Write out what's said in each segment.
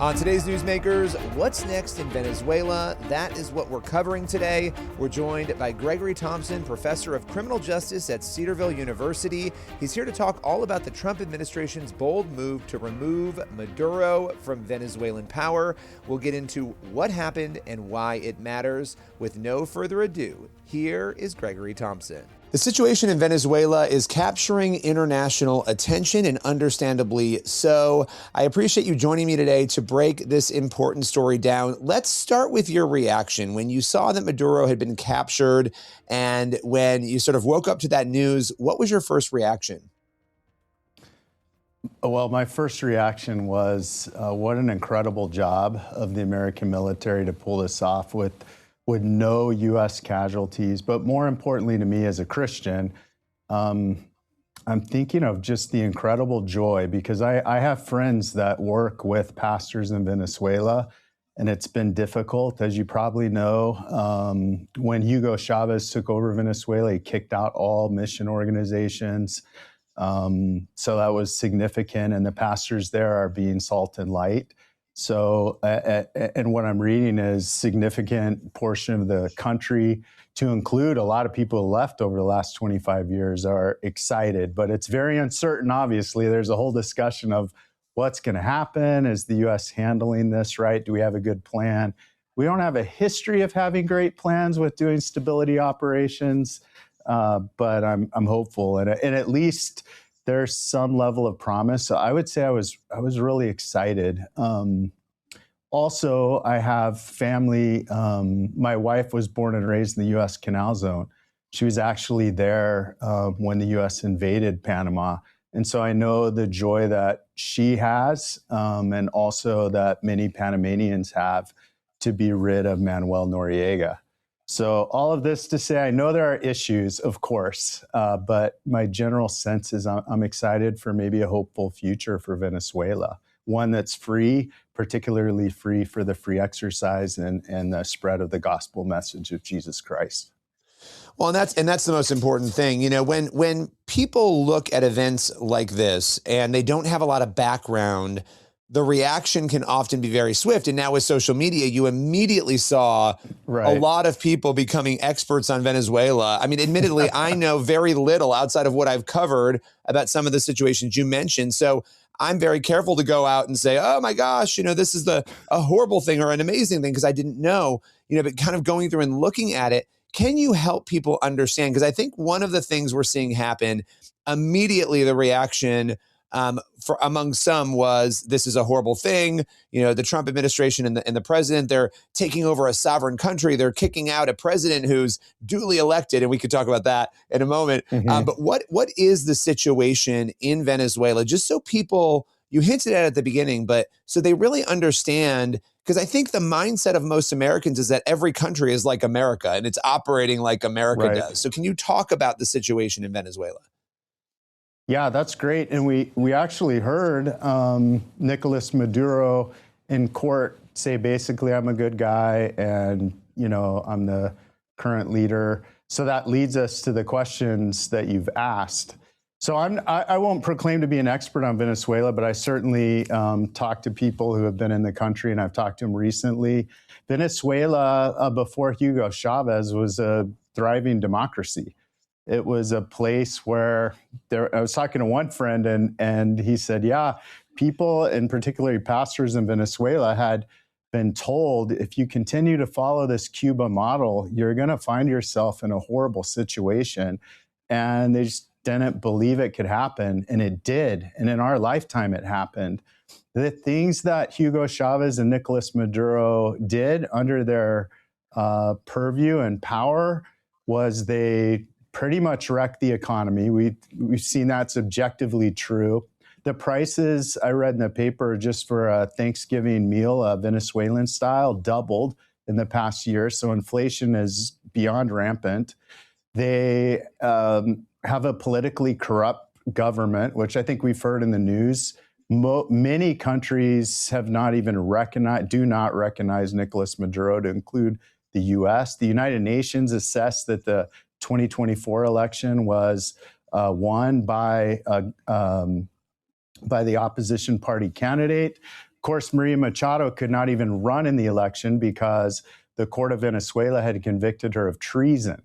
On today's Newsmakers, what's next in Venezuela? That is what we're covering today. We're joined by Gregory Thompson, professor of criminal justice at Cedarville University. He's here to talk all about the Trump administration's bold move to remove Maduro from Venezuelan power. We'll get into what happened and why it matters. With no further ado, here is Gregory Thompson. The situation in Venezuela is capturing international attention, and understandably so. I appreciate you joining me today to break this important story down. Let's start with your reaction when you saw that Maduro had been captured, and when you sort of woke up to that news. What was your first reaction? Well, my first reaction was, what an incredible job of the American military to pull this off with no U.S. casualties. But more importantly to me as a Christian, I'm thinking of just the incredible joy, because I have friends that work with pastors in Venezuela, and it's been difficult. As you probably know, when Hugo Chavez took over Venezuela, he kicked out all mission organizations. So that was significant, and the pastors there are being salt and light. So, and what I'm reading is significant portion of the country, to include a lot of people who left over the last 25 years, are excited, but it's very uncertain. Obviously, there's a whole discussion of what's going to happen. Is the U.S. handling this right? Do we have a good plan? We don't have a history of having great plans with doing stability operations, but I'm hopeful, and at least there's some level of promise. So I would say I was really excited. Also, I have family. My wife was born and raised in the U.S. Canal Zone. She was actually there when the U.S. invaded Panama. And so I know the joy that she has, and also that many Panamanians have, to be rid of Manuel Noriega. So all of this to say, I know there are issues, of course, but my general sense is I'm excited for maybe a hopeful future for Venezuela, one that's free, particularly free for the free exercise and the spread of the gospel message of Jesus Christ. Well, and that's the most important thing. You know, when people look at events like this and they don't have a lot of background, the reaction can often be very swift. And now with social media, you immediately saw a lot of people becoming experts on Venezuela. I mean, admittedly, I know very little outside of what I've covered about some of the situations you mentioned. So I'm very careful to go out and say, oh my gosh, you know, this is a horrible thing or an amazing thing, because I didn't know, you know, but kind of going through and looking at it, can you help people understand? Because I think one of the things we're seeing happen immediately, the reaction for among some was, this is a horrible thing. You know, the Trump administration and the president, they're taking over a sovereign country. They're kicking out a president who's duly elected. And we could talk about that in a moment. But what is the situation in Venezuela? Just so people, you hinted at it at the beginning, but so they really understand, because I think the mindset of most Americans is that every country is like America and it's operating like America does. So can you talk about the situation in Venezuela? Yeah, that's great. And we actually heard Nicolás Maduro in court say, basically, I'm a good guy and, you know, I'm the current leader. So that leads us to the questions that you've asked. So I won't proclaim to be an expert on Venezuela, but I certainly talk to people who have been in the country, and I've talked to them recently. Venezuela, before Hugo Chavez, was a thriving democracy. It was a place where I was talking to one friend, and he said, yeah, people, and particularly pastors in Venezuela, had been told, if you continue to follow this Cuba model, you're going to find yourself in a horrible situation. And they just didn't believe it could happen. And it did. And in our lifetime, it happened. The things that Hugo Chavez and Nicolás Maduro did under their purview and power was they pretty much wrecked the economy. We've seen that's objectively true. The prices, I read in the paper, just for a Thanksgiving meal, Venezuelan style, doubled in the past year. So inflation is beyond rampant. They have a politically corrupt government, which I think we've heard in the news. Many countries have not even do not recognize Nicolás Maduro, to include the U.S. The United Nations assessed that the 2024 election was won by the opposition party candidate. course, Maria Machado could not even run in the election because the court of Venezuela had convicted her of treason.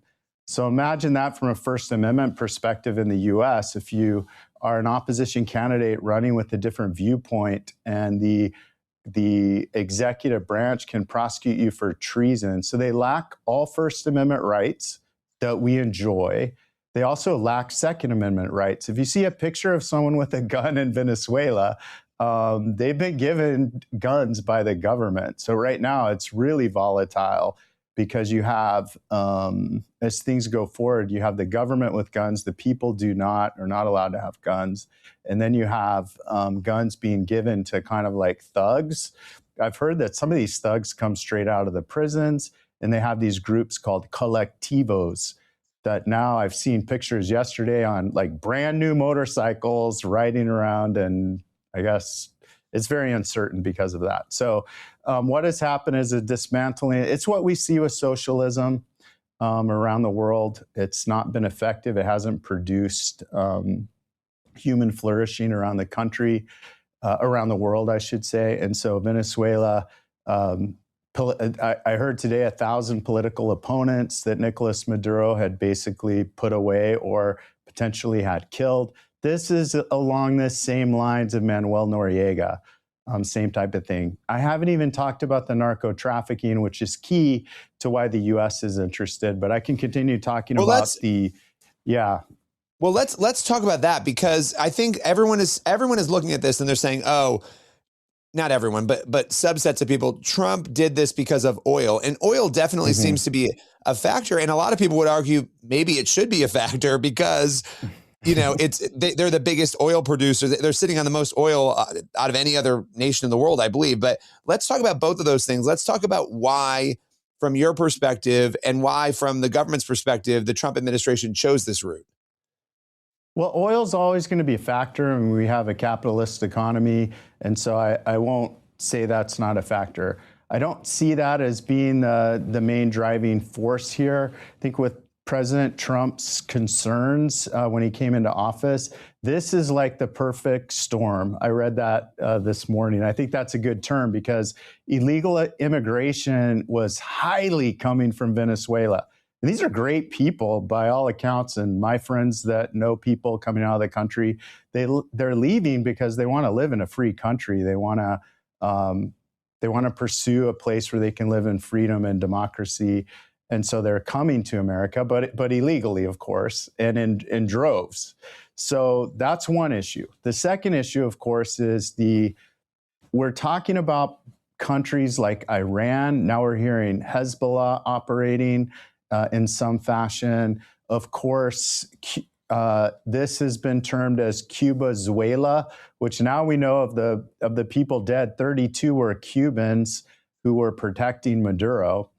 So imagine that from a First Amendment perspective in the US. If you are an opposition candidate running with a different viewpoint and the executive branch can prosecute you for treason. So they lack all First Amendment rights that we enjoy. They also lack Second Amendment rights. If you see a picture of someone with a gun in Venezuela, they've been given guns by the government. So right now it's really volatile because you have, as things go forward, you have the government with guns, the people are not allowed to have guns. And then you have guns being given to kind of like thugs. I've heard that some of these thugs come straight out of the prisons, and they have these groups called colectivos that now I've seen pictures yesterday on like brand new motorcycles riding around, and I guess it's very uncertain because of that. So what has happened is a dismantling. It's what we see with socialism around the world. It's not been effective. It hasn't produced human flourishing around the country, around the world, I should say. And so Venezuela, I heard today 1,000 political opponents that Nicolás Maduro had basically put away or potentially had killed. This is along the same lines of Manuel Noriega, same type of thing. I haven't even talked about the narco trafficking, which is key to why the U.S. is interested, but I can continue talking about Well, let's talk about that, because I think everyone is looking at this and they're saying, oh, not everyone, but subsets of people, Trump did this because of oil, and oil definitely seems to be a factor. And a lot of people would argue maybe it should be a factor because, they're the biggest oil producer. They're sitting on the most oil out of any other nation in the world, I believe. But let's talk about both of those things. Let's talk about why, from your perspective, and why, from the government's perspective, the Trump administration chose this route. Well, oil is always going to be a factor, and we have a capitalist economy, and so I won't say that's not a factor. I don't see that as being the main driving force here. I think with President Trump's concerns when he came into office, this is like the perfect storm. I read that this morning. I think that's a good term because illegal immigration was highly coming from Venezuela. And these are great people by all accounts, and my friends that know people coming out of the country, they're leaving because they want to live in a free country. They want to pursue a place where they can live in freedom and democracy, and so they're coming to America, but illegally, of course, and in droves. So that's one issue. The second issue, of course, is we're talking about countries like Iran. Now we're hearing Hezbollah operating in some fashion. Of course, this has been termed as Cubazuela, which now we know of the people dead, 32 were Cubans who were protecting Maduro.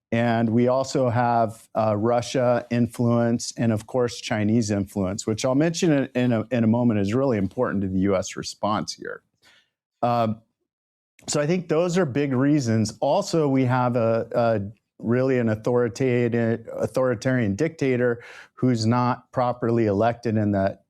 And we also have Russia influence and, of course, Chinese influence, which I'll mention in a moment is really important to the U.S. response here. So I think those are big reasons. Also, we have really an authoritarian dictator who's not properly elected and that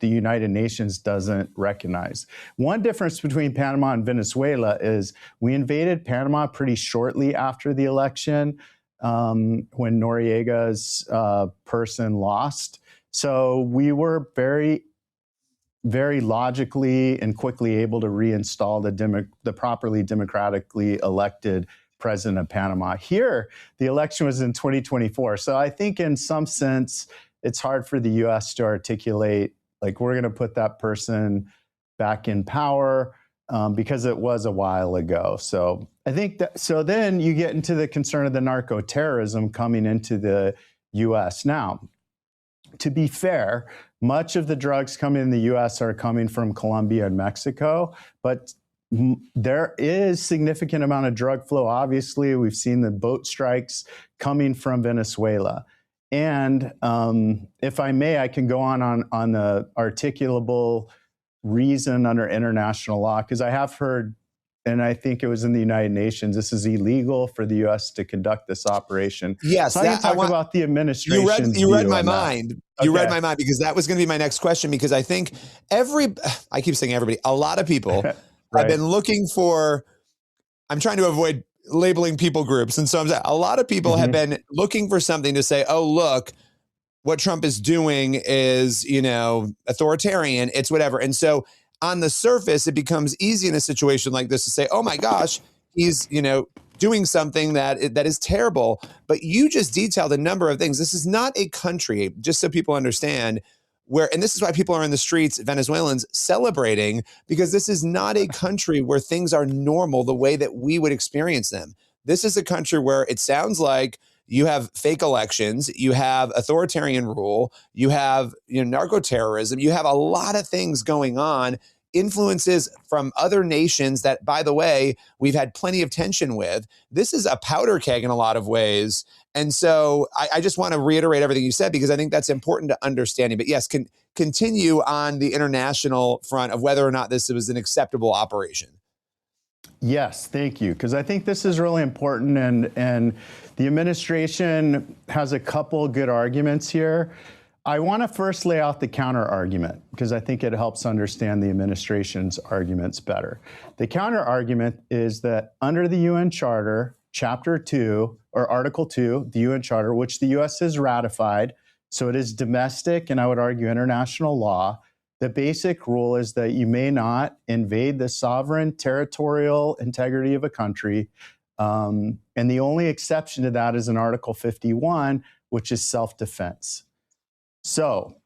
the United Nations doesn't recognize. One difference between Panama and Venezuela is we invaded Panama pretty shortly after the election when Noriega's person lost. So we were very, very logically and quickly able to reinstall the properly democratically elected president of Panama. Here, the election was in 2024. So I think in some sense, it's hard for the U.S. to articulate, like, we're going to put that person back in power because it was a while ago. So I think that, so then you get into the concern of the narco terrorism coming into the U.S. Now, to be fair, much of the drugs coming in the U.S. are coming from Colombia and Mexico, but there is significant amount of drug flow. Obviously, we've seen the boat strikes coming from Venezuela. And if I may, I can go on the articulable reason under international law, because I have heard, and I think it was in the United Nations, this is illegal for the U.S. to conduct this operation. Yes, so I can talk about the administration's You read my view on mind. that. You read my mind, because that was going to be my next question, because I think I keep saying everybody, a lot of people I've been looking for, I'm trying to avoid labeling people groups. And so I'm saying a lot of people have been looking for something to say, oh, look, what Trump is doing is, authoritarian, it's whatever. And so on the surface, it becomes easy in a situation like this to say, oh my gosh, he's, doing something that is terrible. But you just detailed a number of things. This is not a country, just so people understand, and this is why people are in the streets, Venezuelans, celebrating, because this is not a country where things are normal the way that we would experience them. This is a country where it sounds like you have fake elections, you have authoritarian rule, you have narco-terrorism, you have a lot of things going on, influences from other nations that, by the way, we've had plenty of tension with. This is a powder keg in a lot of ways. And so I just want to reiterate everything you said, because I think that's important to understanding. But yes, continue on the international front of whether or not this was an acceptable operation. Yes, thank you. Because I think this is really important. And the administration has a couple good arguments here. I want to first lay out the counter argument, because I think it helps understand the administration's arguments better. The counter argument is that under the UN Charter, Chapter 2, or Article 2, the UN Charter, which the U.S. has ratified, so it is domestic and I would argue international law, the basic rule is that you may not invade the sovereign territorial integrity of a country. And the only exception to that is in Article 51, which is self-defense. So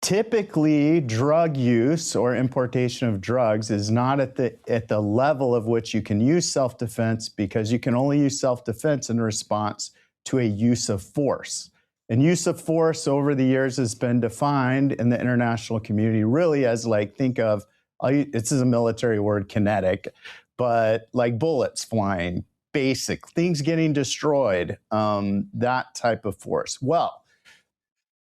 typically drug use or importation of drugs is not at the level of which you can use self-defense, because you can only use self-defense in response to a use of force. And use of force over the years has been defined in the international community really as, like, think of, this is a military word, kinetic, but like bullets flying, basic, things getting destroyed, that type of force. Well,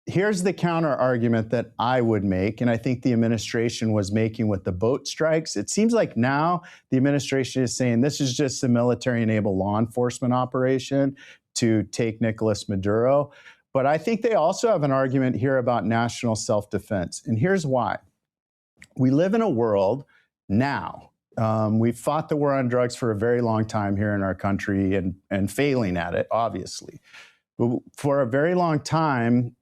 here's the counter argument that I would make, and I think the administration was making with the boat strikes. It seems like now the administration is saying this is just a military-enabled law enforcement operation to take Nicolás Maduro. But I think they also have an argument here about national self-defense. And here's why. We live in a world now. We've fought the war on drugs for a very long time here in our country and failing at it, obviously. But for a very long time,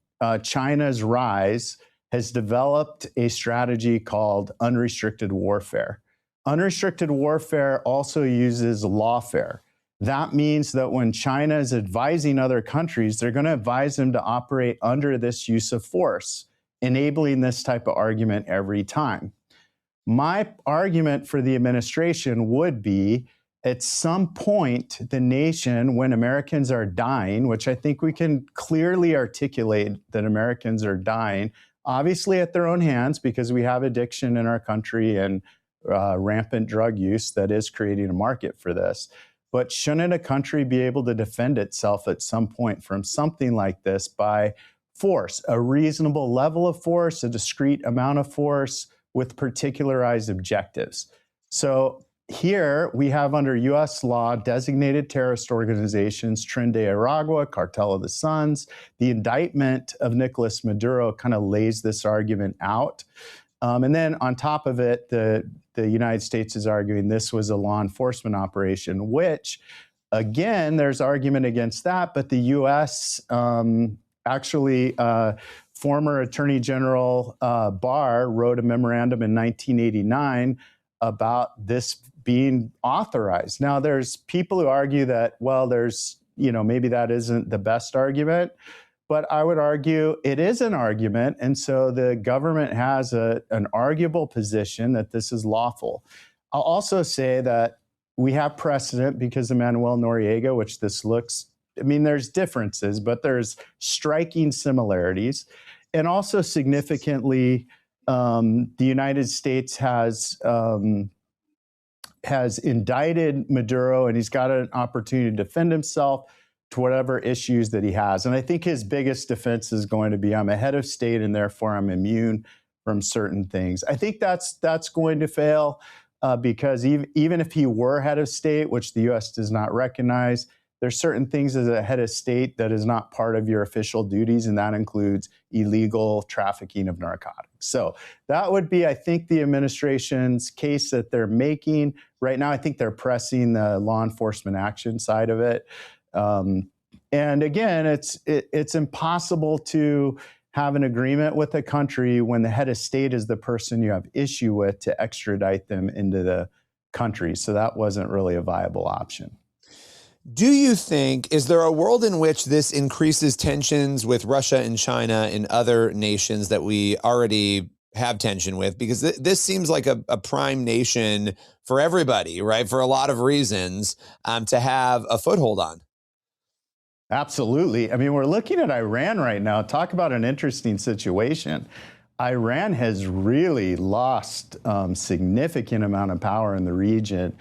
China's rise has developed a strategy called unrestricted warfare. Unrestricted warfare also uses lawfare. That means that when China is advising other countries, they're going to advise them to operate under this use of force, enabling this type of argument every time. My argument for the administration would be, at some point, the nation, when Americans are dying, which I think we can clearly articulate that Americans are dying, obviously at their own hands, because we have addiction in our country and rampant drug use that is creating a market for this. But shouldn't a country be able to defend itself at some point from something like this by force, a reasonable level of force, a discrete amount of force with particularized objectives? So here we have, under U.S. law, designated terrorist organizations, Tren de Aragua, Cartel of the Suns. The indictment of Nicolás Maduro kind of lays this argument out. And then on top of it, the United States is arguing this was a law enforcement operation, which, again, there's argument against that. But the U.S. Actually, former Attorney General Barr wrote a memorandum in 1989 about this being authorized. Now, there's people who argue that, well, maybe that isn't the best argument. But I would argue it is an argument, and so the government has an arguable position that this is lawful. I'll also say that we have precedent because of Manuel Noriega, which this looks, there's differences, but there's striking similarities. And also significantly, the United States has indicted Maduro, and he's got an opportunity to defend himself to whatever issues that he has. And I think his biggest defense is going to be, I'm a head of state and therefore I'm immune from certain things. I think that's going to fail because even if he were head of state, which the U.S. does not recognize, there's certain things as a head of state that is not part of your official duties, and that includes illegal trafficking of narcotics. So that would be, I think, the administration's case that they're making. Right now, I think they're pressing the law enforcement action side of it. And again, it's impossible to have an agreement with a country when the head of state is the person you have issue with to extradite them into the country. So that wasn't really a viable option. Do you think, is there a world in which this increases tensions with Russia and China and other nations that we already have tension with? Because this seems like a prime nation for everybody, right? For a lot of reasons, to have a foothold on. Absolutely. I mean, we're looking at Iran right now. Talk about an interesting situation. Iran has really lost significant amount of power in the region.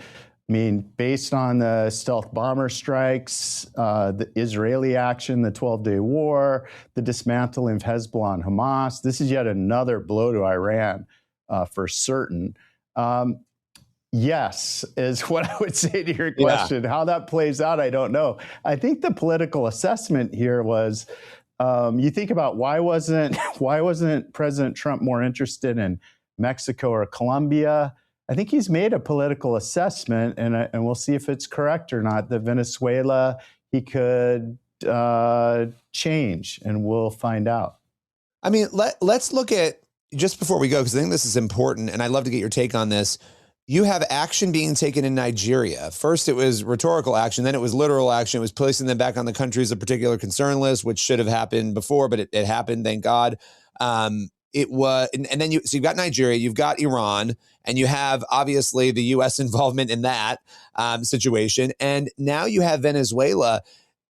I mean, based on the stealth bomber strikes, the Israeli action, the 12-day war, the dismantling of Hezbollah and Hamas, this is yet another blow to Iran for certain. Yes, is what I would say to your question. Yeah. How that plays out, I don't know. I think the political assessment here was, you think about why wasn't President Trump more interested in Mexico or Colombia? I think he's made a political assessment, and we'll see if it's correct or not, that Venezuela he could change, and we'll find out. I mean, let's look at, just before we go, because I think this is important, and I'd love to get your take on this. You have action being taken in Nigeria. First, it was rhetorical action. Then it was literal action. It was placing them back on the countries of particular concern list, which should have happened before, but it happened, thank God. It was, and then so you've got Nigeria, you've got Iran, and you have obviously the U.S. involvement in that situation. And now you have Venezuela.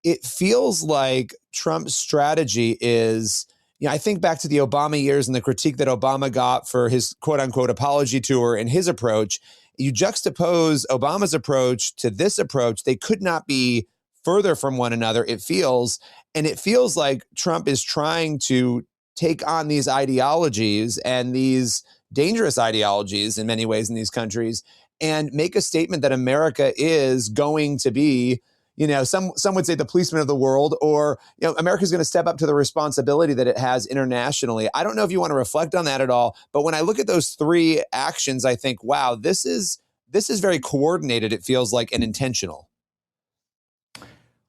It feels like Trump's strategy is, I think back to the Obama years and the critique that Obama got for his quote unquote apology tour and his approach. You juxtapose Obama's approach to this approach. They could not be further from one another, it feels. And it feels like Trump is trying to take on these ideologies and these dangerous ideologies in many ways in these countries and make a statement that America is going to be, some would say the policeman of the world, or, America's going to step up to the responsibility that it has internationally. I don't know if you want to reflect on that at all, but when I look at those three actions, I think, wow, this is very coordinated. It feels like, and intentional.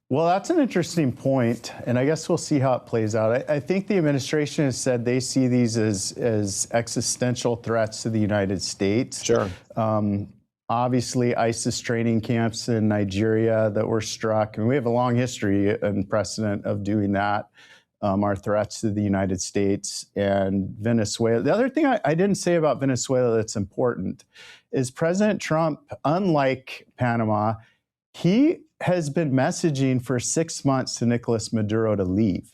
Well, that's an interesting point, and I guess we'll see how it plays out. I think the administration has said they see these as existential threats to the United States. Sure. Obviously, ISIS training camps in Nigeria that were struck, and we have a long history and precedent of doing that, are threats to the United States and Venezuela. The other thing I didn't say about Venezuela that's important is President Trump, unlike Panama, he has been messaging for 6 months to Nicolás Maduro to leave.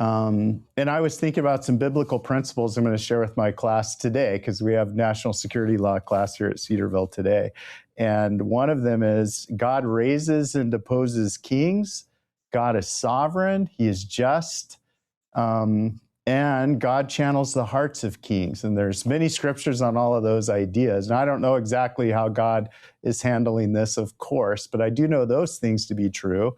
And I was thinking about some biblical principles I'm going to share with my class today, because we have national security law class here at Cedarville today. And one of them is God raises and deposes kings. God is sovereign. He is just. And God channels the hearts of kings. And there's many scriptures on all of those ideas. And I don't know exactly how God is handling this, of course, but I do know those things to be true.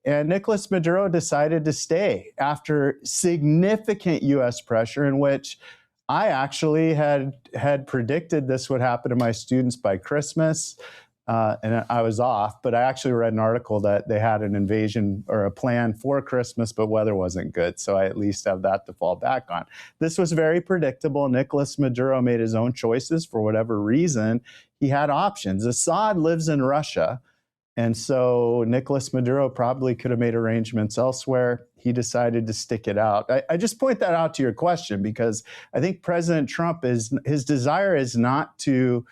And Nicolás Maduro decided to stay after significant U.S. pressure, in which I actually had predicted this would happen to my students by Christmas. And I was off, but I actually read an article that they had an invasion or a plan for Christmas, but weather wasn't good. So I at least have that to fall back on. This was very predictable. Nicolás Maduro made his own choices for whatever reason. He had options. Assad lives in Russia. And so Nicolás Maduro probably could have made arrangements elsewhere. He decided to stick it out. I just point that out to your question, because I think President Trump his desire is not to.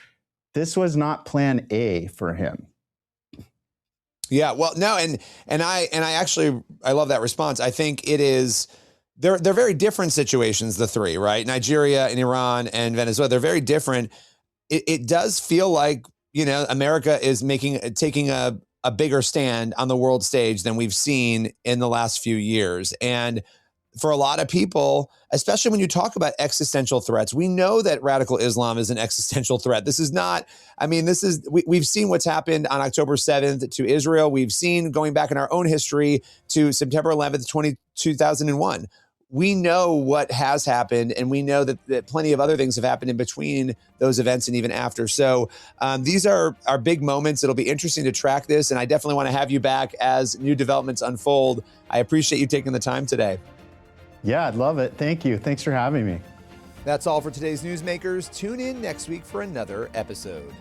This was not plan A for him. Yeah, well, no, and I actually love that response. I think it is, they're very different situations, the three, right? Nigeria and Iran and Venezuela, they're very different. It does feel like, America is taking a bigger stand on the world stage than we've seen in the last few years. And for a lot of people, especially when you talk about existential threats, we know that radical Islam is an existential threat. This is not, we've seen what's happened on October 7th to Israel. We've seen going back in our own history to September 11th, 2001. We know what has happened, and we know that plenty of other things have happened in between those events and even after. So these are big moments. It'll be interesting to track this, and I definitely want to have you back as new developments unfold. I appreciate you taking the time today. Yeah, I'd love it. Thank you. Thanks for having me. That's all for today's Newsmakers. Tune in next week for another episode.